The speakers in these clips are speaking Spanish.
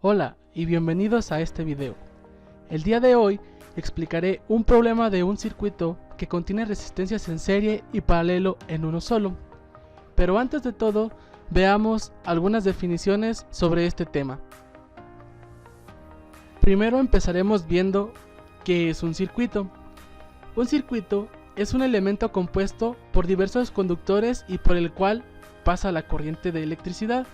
Hola y bienvenidos a este video. El día de hoy explicaré un problema de un circuito que contiene resistencias en serie y paralelo en uno solo. Pero antes de todo, veamos algunas definiciones sobre este tema. Primero empezaremos viendo qué es un circuito. Un circuito es un elemento compuesto por diversos conductores y por el cual pasa la corriente de electricidad.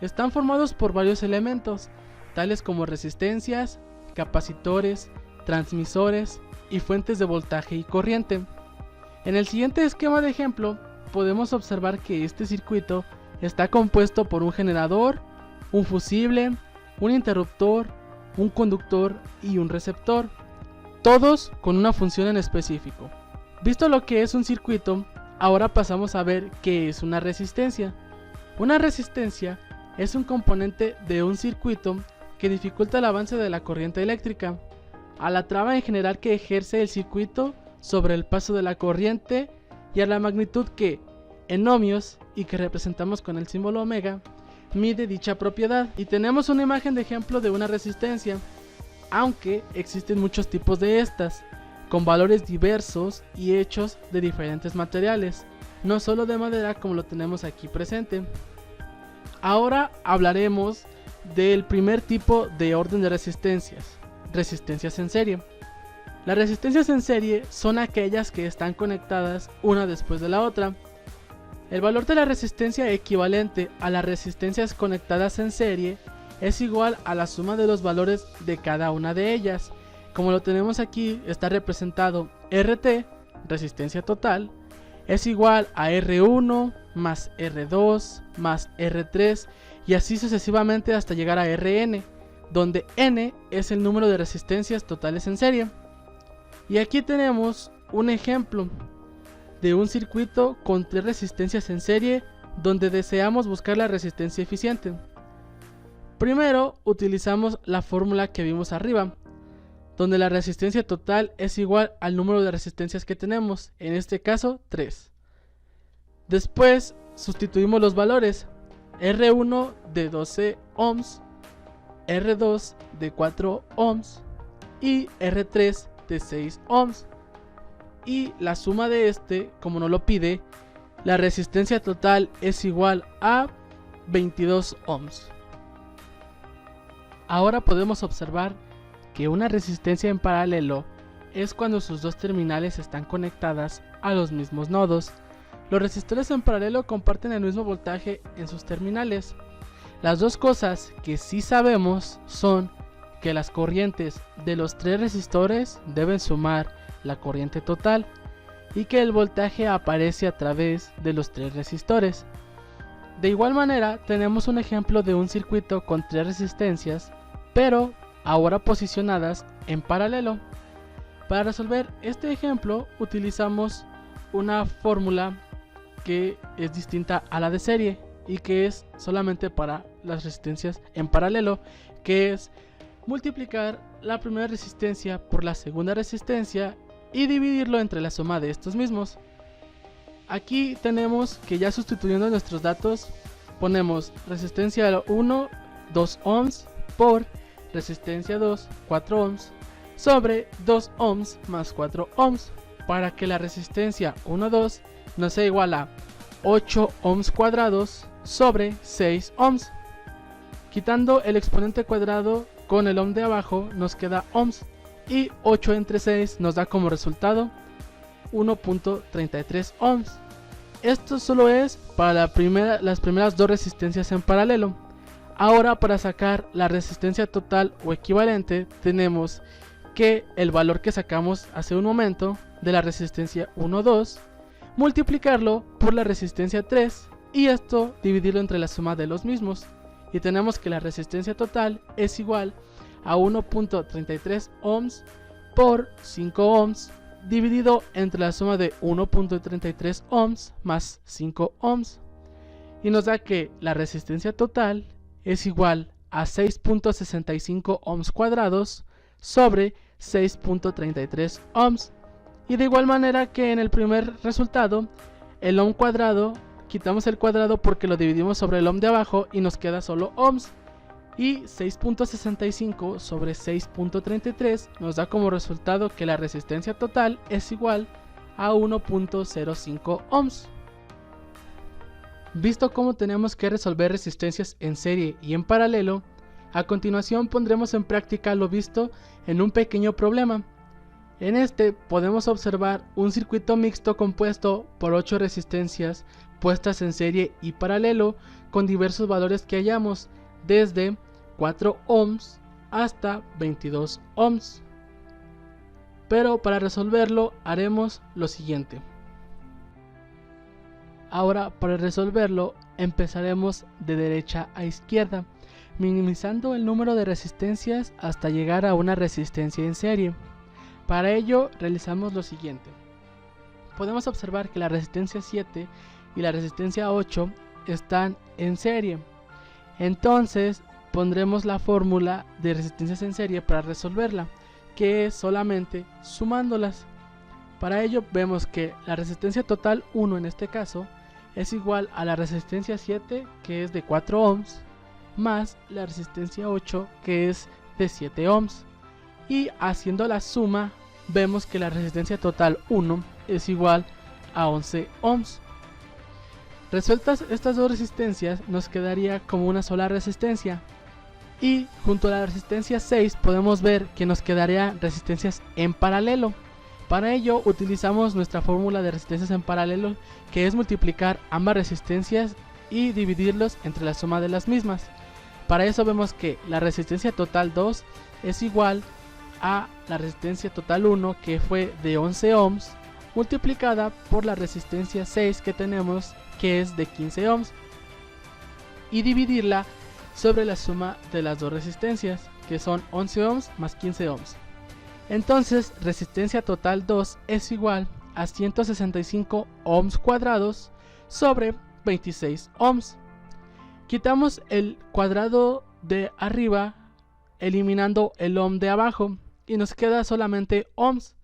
Están formados por varios elementos, tales como resistencias, capacitores, transmisores y fuentes de voltaje y corriente. En el siguiente esquema de ejemplo, podemos observar que este circuito está compuesto por un generador, un fusible, un interruptor, un conductor y un receptor, todos con una función en específico. Visto lo que es un circuito, ahora pasamos a ver qué es una resistencia. Una resistencia es un componente de un circuito que dificulta el avance de la corriente eléctrica, a la traba en general que ejerce el circuito sobre el paso de la corriente y a la magnitud que, en ohmios y que representamos con el símbolo omega, mide dicha propiedad. Y tenemos una imagen de ejemplo de una resistencia, aunque existen muchos tipos de estas, con valores diversos y hechos de diferentes materiales, no solo de madera como lo tenemos aquí presente. Ahora hablaremos del primer tipo de orden de resistencias, resistencias en serie. Las resistencias en serie son aquellas que están conectadas una después de la otra. El valor de la resistencia equivalente a las resistencias conectadas en serie es igual a la suma de los valores de cada una de ellas. Como lo tenemos aquí, está representado RT, resistencia total, es igual a R1 más R2 más R3 y así sucesivamente hasta llegar a Rn, donde n es el número de resistencias totales en serie. Y aquí tenemos un ejemplo de un circuito con 3 resistencias en serie donde deseamos buscar la resistencia eficiente. Primero utilizamos la fórmula que vimos arriba, donde la resistencia total es igual al número de resistencias que tenemos, en este caso 3. Después sustituimos los valores, R1 de 12 ohms, R2 de 4 ohms y R3 de 6 ohms. Y la suma de este, como nos lo pide, la resistencia total es igual a 22 ohms. Ahora podemos observar que una resistencia en paralelo es cuando sus dos terminales están conectadas a los mismos nodos. Los resistores en paralelo comparten el mismo voltaje en sus terminales. Las dos cosas que sí sabemos son que las corrientes de los 3 resistores deben sumar la corriente total y que el voltaje aparece a través de los 3 resistores. De igual manera, tenemos un ejemplo de un circuito con 3 resistencias, pero ahora posicionadas en paralelo. Para resolver este ejemplo utilizamos una fórmula que es distinta a la de serie y que es solamente para las resistencias en paralelo, que es multiplicar la primera resistencia por la segunda resistencia y dividirlo entre la suma de estos mismos. Aquí tenemos que ya sustituyendo nuestros datos ponemos resistencia 1 2 ohms por resistencia 2 4 ohms sobre 2 ohms más 4 ohms para que la resistencia 1 2 nos sea igual a 8 ohms cuadrados sobre 6 ohms. Quitando el exponente cuadrado con el ohm de abajo nos queda ohms y 8 entre 6 nos da como resultado 1.33 ohms. Esto solo es para las primeras dos resistencias en paralelo. Ahora para sacar la resistencia total o equivalente tenemos que el valor que sacamos hace un momento de la resistencia 1 2 multiplicarlo por la resistencia 3 y esto dividirlo entre la suma de los mismos y tenemos que la resistencia total es igual a 1.33 ohms por 5 ohms dividido entre la suma de 1.33 ohms más 5 ohms y nos da que la resistencia total es igual a 6.65 ohms cuadrados sobre 6.33 ohms. Y de igual manera que en el primer resultado, el ohm cuadrado, quitamos el cuadrado porque lo dividimos sobre el ohm de abajo y nos queda solo ohms. y 6.65 sobre 6.33 nos da como resultado que la resistencia total es igual a 1.05 ohms. Visto cómo tenemos que resolver resistencias en serie y en paralelo, a continuación pondremos en práctica lo visto en un pequeño problema. En este podemos observar un circuito mixto compuesto por 8 resistencias puestas en serie y paralelo con diversos valores que hallamos, desde 4 ohms hasta 22 ohms. Pero para resolverlo haremos lo siguiente. Ahora, para resolverlo empezaremos de derecha a izquierda, minimizando el número de resistencias hasta llegar a una resistencia en serie. Para ello realizamos lo siguiente. Podemos observar que la resistencia 7 y la resistencia 8 están en serie. Entonces pondremos la fórmula de resistencias en serie para resolverla, que es solamente sumándolas. Para ello vemos que la resistencia total 1 en este caso es igual a la resistencia 7, que es de 4 ohms, más la resistencia 8, que es de 7 ohms. Y haciendo la suma vemos que la resistencia total 1 es igual a 11 ohms. Resueltas estas dos resistencias nos quedaría como una sola resistencia, y junto a la resistencia 6 podemos ver que nos quedarían resistencias en paralelo. Para ello utilizamos nuestra fórmula de resistencias en paralelo, que es multiplicar ambas resistencias y dividirlos entre la suma de las mismas. Para eso vemos que la resistencia total 2 es igual a la resistencia total 1, que fue de 11 ohms, multiplicada por la resistencia 6 que tenemos, que es de 15 ohms, y dividirla sobre la suma de las dos resistencias, que son 11 ohms más 15 ohms. Entonces resistencia total 2 es igual a 165 ohms cuadrados sobre 26 ohms. Quitamos el cuadrado de arriba eliminando el ohm de abajo y nos queda solamente ohms,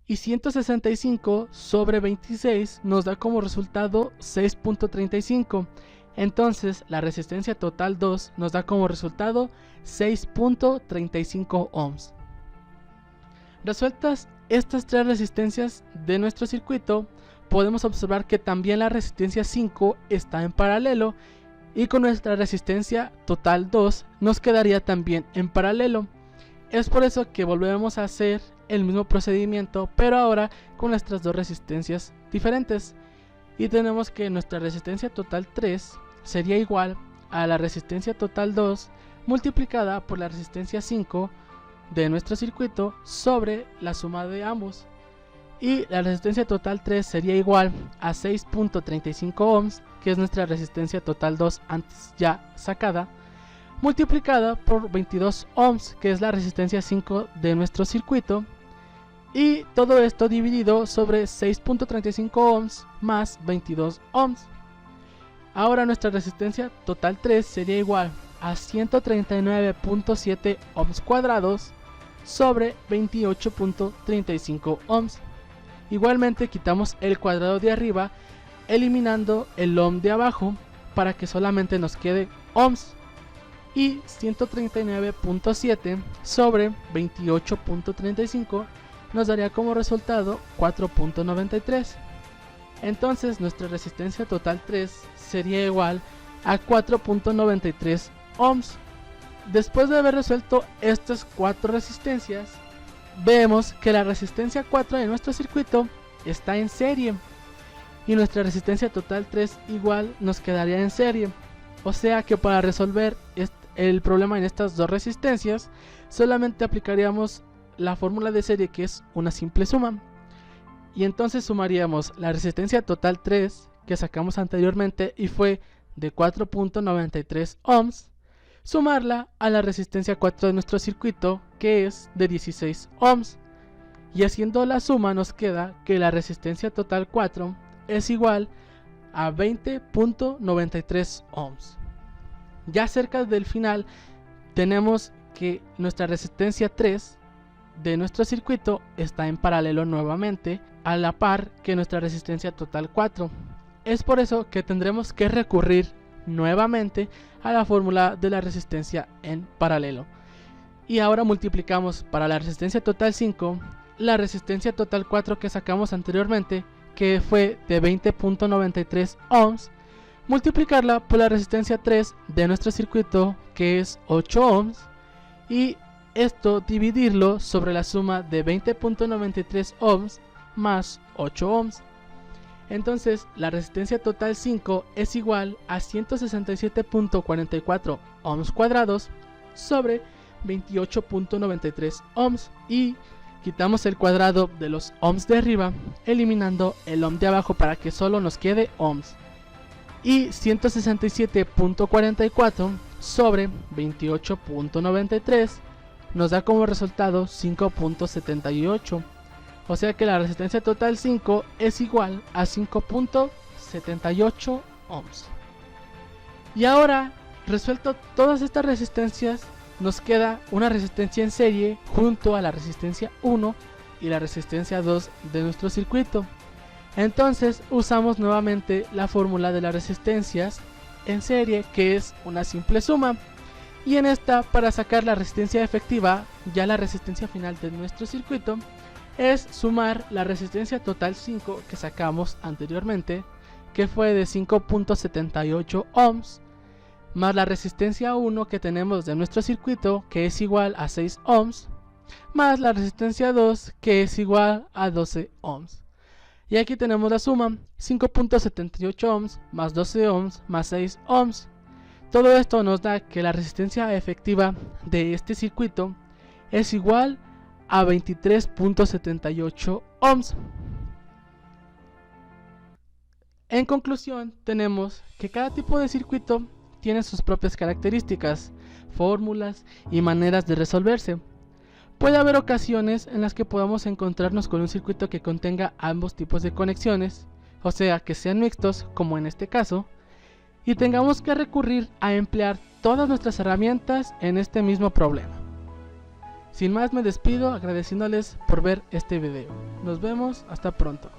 y 165 sobre 26 nos da como resultado 6.35. Entonces la resistencia total 2 nos da como resultado 6.35 ohms. Resueltas estas tres resistencias de nuestro circuito, podemos observar que también la resistencia 5 está en paralelo, y con nuestra resistencia total 2 nos quedaría también en paralelo. Es por eso que volvemos a hacer el mismo procedimiento, pero ahora con nuestras dos resistencias diferentes, y tenemos que nuestra resistencia total 3 sería igual a la resistencia total 2 multiplicada por la resistencia 5 de nuestro circuito sobre la suma de ambos, y la resistencia total 3 sería igual a 6.35 ohms, que es nuestra resistencia total 2 antes ya sacada, multiplicada por 22 ohms, que es la resistencia 5 de nuestro circuito, y todo esto dividido sobre 6.35 ohms más 22 ohms. Ahora nuestra resistencia total 3 sería igual a 139.7 ohms cuadrados sobre 28.35 ohms. Igualmente quitamos el cuadrado de arriba eliminando el ohm de abajo para que solamente nos quede ohms, y 139.7 sobre 28.35 nos daría como resultado 4.93. Entonces nuestra resistencia total 3 sería igual a 4.93 ohms. Después de haber resuelto estas cuatro resistencias, vemos que la resistencia 4 de nuestro circuito está en serie, y nuestra resistencia total 3 igual nos quedaría en serie. O sea que para resolver el problema en estas dos resistencias solamente aplicaríamos la fórmula de serie, que es una simple suma, y entonces sumaríamos la resistencia total 3 que sacamos anteriormente y fue de 4.93 ohms, sumarla a la resistencia 4 de nuestro circuito, que es de 16 ohms, y haciendo la suma nos queda que la resistencia total 4 es igual a 20.93 ohms. Ya cerca del final tenemos que nuestra resistencia 3 de nuestro circuito está en paralelo nuevamente, a la par que nuestra resistencia total 4. Es por eso que tendremos que recurrir nuevamente a la fórmula de la resistencia en paralelo. Y ahora multiplicamos para la resistencia total 5, la resistencia total 4 que sacamos anteriormente, que fue de 20.93 ohms, multiplicarla por la resistencia 3 de nuestro circuito, que es 8 ohms, y esto dividirlo sobre la suma de 20.93 ohms más 8 ohms. Entonces la resistencia total 5 es igual a 167.44 ohms cuadrados sobre 28.93 ohms, y quitamos el cuadrado de los ohms de arriba, eliminando el ohm de abajo para que solo nos quede ohms. Y 167.44 sobre 28.93 nos da como resultado 5.78. O sea que la resistencia total 5 es igual a 5.78 ohms. Y ahora, resuelto todas estas resistencias, nos queda una resistencia en serie junto a la resistencia 1 y la resistencia 2 de nuestro circuito. Entonces usamos nuevamente la fórmula de las resistencias en serie, que es una simple suma, y en esta, para sacar la resistencia efectiva, ya la resistencia final de nuestro circuito, es sumar la resistencia total 5 que sacamos anteriormente, que fue de 5.78 ohms, más la resistencia 1 que tenemos de nuestro circuito, que es igual a 6 ohms, más la resistencia 2, que es igual a 12 ohms. Y aquí tenemos la suma, 5.78 ohms más 12 ohms más 6 ohms. Todo esto nos da que la resistencia efectiva de este circuito es igual a 23.78 ohms. En conclusión, tenemos que cada tipo de circuito tiene sus propias características, fórmulas y maneras de resolverse. Puede haber ocasiones en las que podamos encontrarnos con un circuito que contenga ambos tipos de conexiones, o sea, que sean mixtos, como en este caso, y tengamos que recurrir a emplear todas nuestras herramientas en este mismo problema. Sin más, me despido agradeciéndoles por ver este video. Nos vemos, hasta pronto.